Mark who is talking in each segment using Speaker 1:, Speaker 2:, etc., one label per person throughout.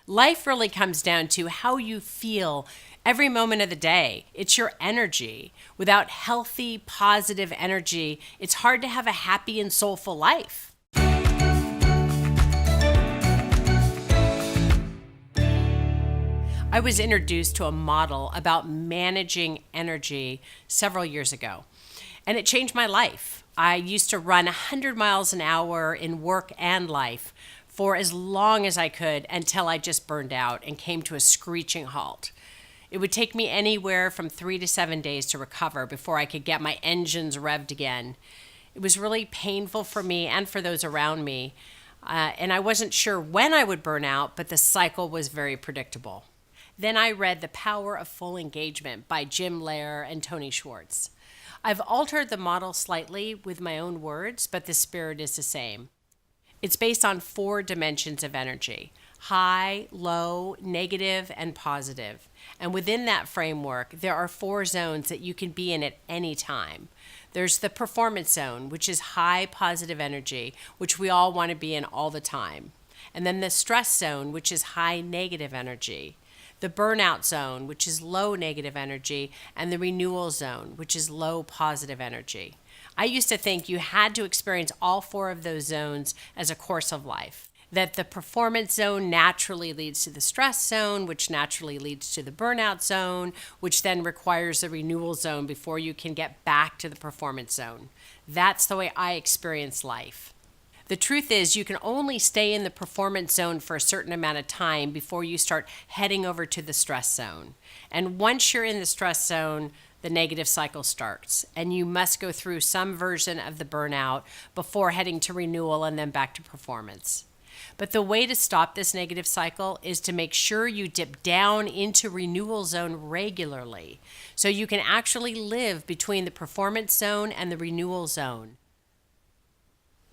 Speaker 1: Life really comes down to how you feel every moment of the day. It's your energy. Without healthy, positive energy, it's hard to have a happy and soulful life. I was introduced to a model about managing energy several years ago, and it changed my life. I used to run 100 miles an hour in work and life for as long as I could until I just burned out and came to a screeching halt. It would take me anywhere from 3 to 7 days to recover before I could get my engines revved again. It was really painful for me and for those around me, and I wasn't sure when I would burn out, but the cycle was very predictable. Then I read The Power of Full Engagement by Jim Loehr and Tony Schwartz. I've altered the model slightly with my own words, but the spirit is the same. It's based on 4 dimensions of energy: high, low, negative, and positive. And within that framework, there are 4 zones that you can be in at any time. There's the performance zone, which is high positive energy, which we all want to be in all the time. And then the stress zone, which is high negative energy. The burnout zone, which is low negative energy, and the renewal zone, which is low positive energy. I used to think you had to experience all 4 of those zones as a course of life. That the performance zone naturally leads to the stress zone, which naturally leads to the burnout zone, which then requires the renewal zone before you can get back to the performance zone. That's the way I experience life. The truth is, you can only stay in the performance zone for a certain amount of time before you start heading over to the stress zone. And once you're in the stress zone, the negative cycle starts, and you must go through some version of the burnout before heading to renewal and then back to performance. But the way to stop this negative cycle is to make sure you dip down into renewal zone regularly so you can actually live between the performance zone and the renewal zone.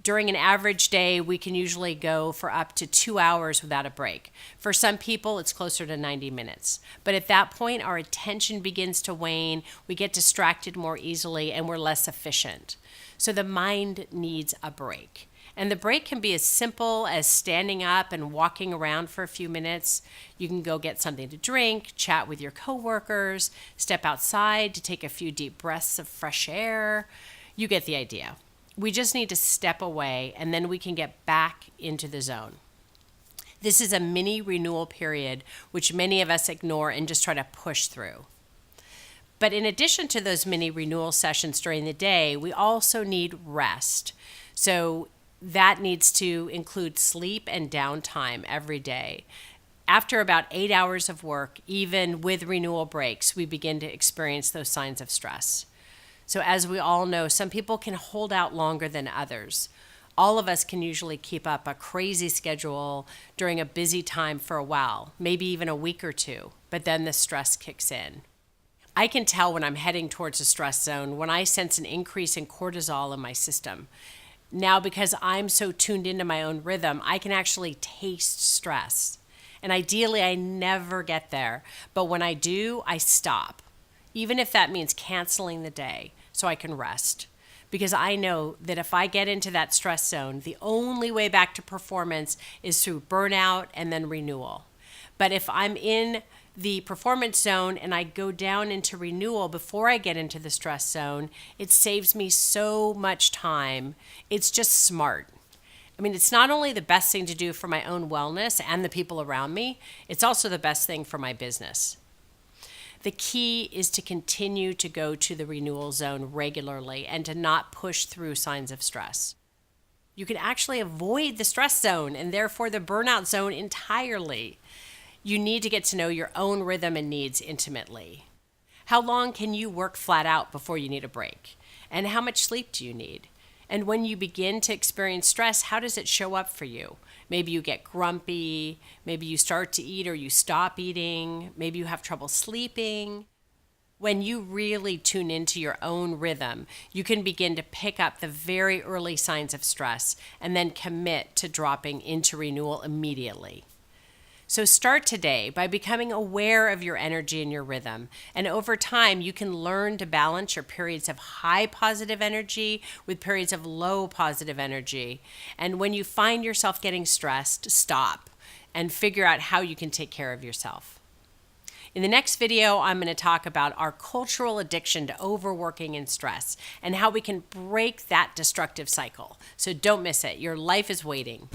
Speaker 1: During an average day, we can usually go for up to 2 hours without a break. For some people, it's closer to 90 minutes. But at that point, our attention begins to wane, we get distracted more easily, and we're less efficient. So the mind needs a break. And the break can be as simple as standing up and walking around for a few minutes. You can go get something to drink, chat with your coworkers, step outside to take a few deep breaths of fresh air. You get the idea. We just need to step away, and then we can get back into the zone. This is a mini renewal period, which many of us ignore and just try to push through. But in addition to those mini renewal sessions during the day, we also need rest. So that needs to include sleep and downtime every day. After about 8 hours of work, even with renewal breaks, we begin to experience those signs of stress. So as we all know, some people can hold out longer than others. All of us can usually keep up a crazy schedule during a busy time for a while, maybe even a week or 2, but then the stress kicks in. I can tell when I'm heading towards a stress zone when I sense an increase in cortisol in my system. Now, because I'm so tuned into my own rhythm, I can actually taste stress. And ideally, I never get there, but when I do, I stop. Even if that means canceling the day so I can rest. Because I know that if I get into that stress zone, the only way back to performance is through burnout and then renewal. But if I'm in the performance zone and I go down into renewal before I get into the stress zone, it saves me so much time. It's just smart. I mean, it's not only the best thing to do for my own wellness and the people around me, it's also the best thing for my business. The key is to continue to go to the renewal zone regularly and to not push through signs of stress. You can actually avoid the stress zone and therefore the burnout zone entirely. You need to get to know your own rhythm and needs intimately. How long can you work flat out before you need a break? And how much sleep do you need? And when you begin to experience stress, how does it show up for you? Maybe you get grumpy, maybe you start to eat or you stop eating, maybe you have trouble sleeping. When you really tune into your own rhythm, you can begin to pick up the very early signs of stress and then commit to dropping into renewal immediately. So start today by becoming aware of your energy and your rhythm. And over time, you can learn to balance your periods of high positive energy with periods of low positive energy. And when you find yourself getting stressed, stop. and figure out how you can take care of yourself. In the next video, I'm going to talk about our cultural addiction to overworking and stress and how we can break that destructive cycle. So don't miss it. Your life is waiting.